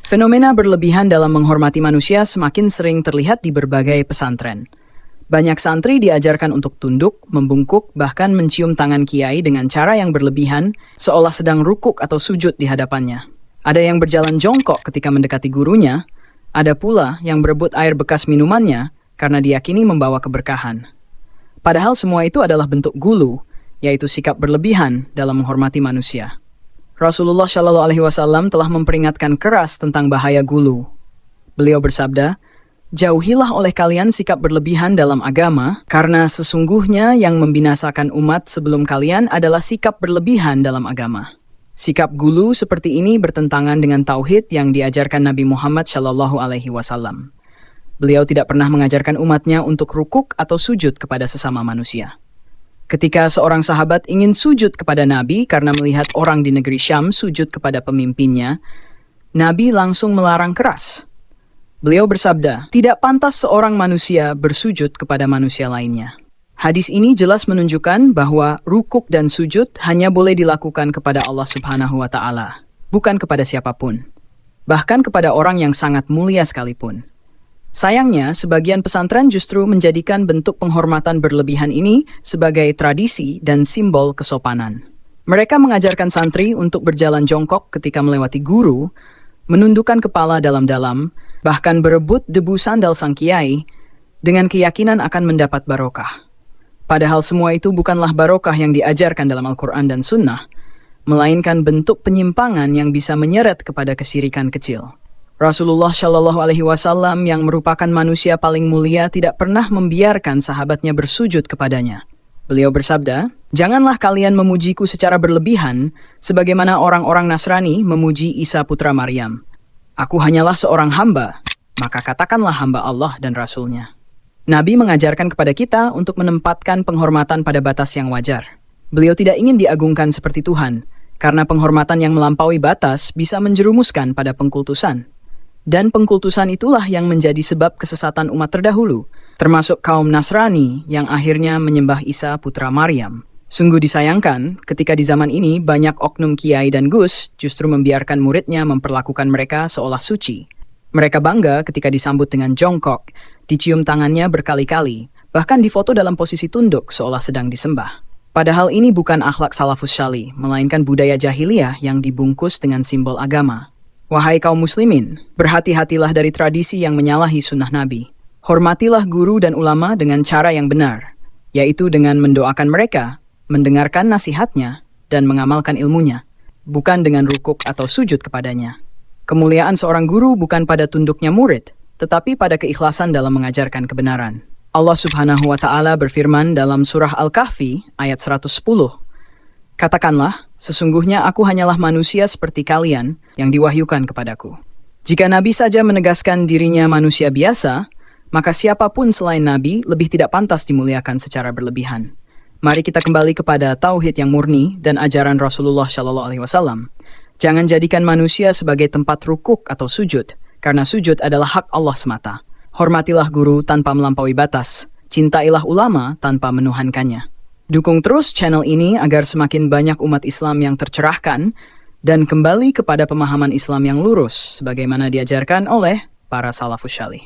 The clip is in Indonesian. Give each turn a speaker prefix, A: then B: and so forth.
A: Fenomena berlebihan dalam menghormati manusia semakin sering terlihat di berbagai pesantren. Banyak santri diajarkan untuk tunduk, membungkuk, bahkan mencium tangan kiai dengan cara yang berlebihan, seolah sedang rukuk atau sujud di hadapannya. Ada yang berjalan jongkok ketika mendekati gurunya, ada pula yang berebut air bekas minumannya karena diyakini membawa keberkahan. Padahal semua itu adalah bentuk gulu, yaitu sikap berlebihan dalam menghormati manusia. Rasulullah Shallallahu Alaihi Wasallam telah memperingatkan keras tentang bahaya gulu. Beliau bersabda, "Jauhilah oleh kalian sikap berlebihan dalam agama, karena sesungguhnya yang membinasakan umat sebelum kalian adalah sikap berlebihan dalam agama." Sikap gulu seperti ini bertentangan dengan tauhid yang diajarkan Nabi Muhammad Shallallahu Alaihi Wasallam. Beliau tidak pernah mengajarkan umatnya untuk rukuk atau sujud kepada sesama manusia. Ketika seorang sahabat ingin sujud kepada Nabi karena melihat orang di negeri Syam sujud kepada pemimpinnya, Nabi langsung melarang keras. Beliau bersabda, "Tidak pantas seorang manusia bersujud kepada manusia lainnya." Hadis ini jelas menunjukkan bahwa rukuk dan sujud hanya boleh dilakukan kepada Allah Subhanahu wa Ta'ala, bukan kepada siapapun, bahkan kepada orang yang sangat mulia sekalipun. Sayangnya, sebagian pesantren justru menjadikan bentuk penghormatan berlebihan ini sebagai tradisi dan simbol kesopanan. Mereka mengajarkan santri untuk berjalan jongkok ketika melewati guru, menundukkan kepala dalam-dalam, bahkan berebut debu sandal sang kiai, dengan keyakinan akan mendapat barokah. Padahal semua itu bukanlah barokah yang diajarkan dalam Al-Quran dan Sunnah, melainkan bentuk penyimpangan yang bisa menyeret kepada kesyirikan kecil. Rasulullah Shallallahu Alaihi Wasallam yang merupakan manusia paling mulia tidak pernah membiarkan sahabatnya bersujud kepadanya. Beliau bersabda, "Janganlah kalian memujiku secara berlebihan, sebagaimana orang-orang Nasrani memuji Isa putra Maryam. Aku hanyalah seorang hamba, maka katakanlah hamba Allah dan Rasul-Nya." Nabi mengajarkan kepada kita untuk menempatkan penghormatan pada batas yang wajar. Beliau tidak ingin diagungkan seperti Tuhan, karena penghormatan yang melampaui batas bisa menjerumuskan pada pengkultusan. Dan pengkultusan itulah yang menjadi sebab kesesatan umat terdahulu, termasuk kaum Nasrani yang akhirnya menyembah Isa putra Maryam. Sungguh disayangkan ketika di zaman ini banyak oknum kiai dan gus justru membiarkan muridnya memperlakukan mereka seolah suci. Mereka bangga ketika disambut dengan jongkok, dicium tangannya berkali-kali, bahkan difoto dalam posisi tunduk seolah sedang disembah. Padahal ini bukan akhlak salafus syali, melainkan budaya jahiliyah yang dibungkus dengan simbol agama. Wahai kaum muslimin, berhati-hatilah dari tradisi yang menyalahi sunnah Nabi. Hormatilah guru dan ulama dengan cara yang benar, yaitu dengan mendoakan mereka, mendengarkan nasihatnya, dan mengamalkan ilmunya, bukan dengan rukuk atau sujud kepadanya. Kemuliaan seorang guru bukan pada tunduknya murid, tetapi pada keikhlasan dalam mengajarkan kebenaran. Allah Subhanahu wa Ta'ala berfirman dalam surah Al-Kahfi ayat 110, "Katakanlah, sesungguhnya aku hanyalah manusia seperti kalian yang diwahyukan kepadaku." Jika Nabi saja menegaskan dirinya manusia biasa, maka siapapun selain Nabi lebih tidak pantas dimuliakan secara berlebihan. Mari kita kembali kepada tauhid yang murni dan ajaran Rasulullah Shallallahu Alaihi Wasallam. Jangan jadikan manusia sebagai tempat rukuk atau sujud, karena sujud adalah hak Allah semata. Hormatilah guru tanpa melampaui batas. Cintailah ulama tanpa menuhankannya. Dukung terus channel ini agar semakin banyak umat Islam yang tercerahkan dan kembali kepada pemahaman Islam yang lurus sebagaimana diajarkan oleh para salafus syalih.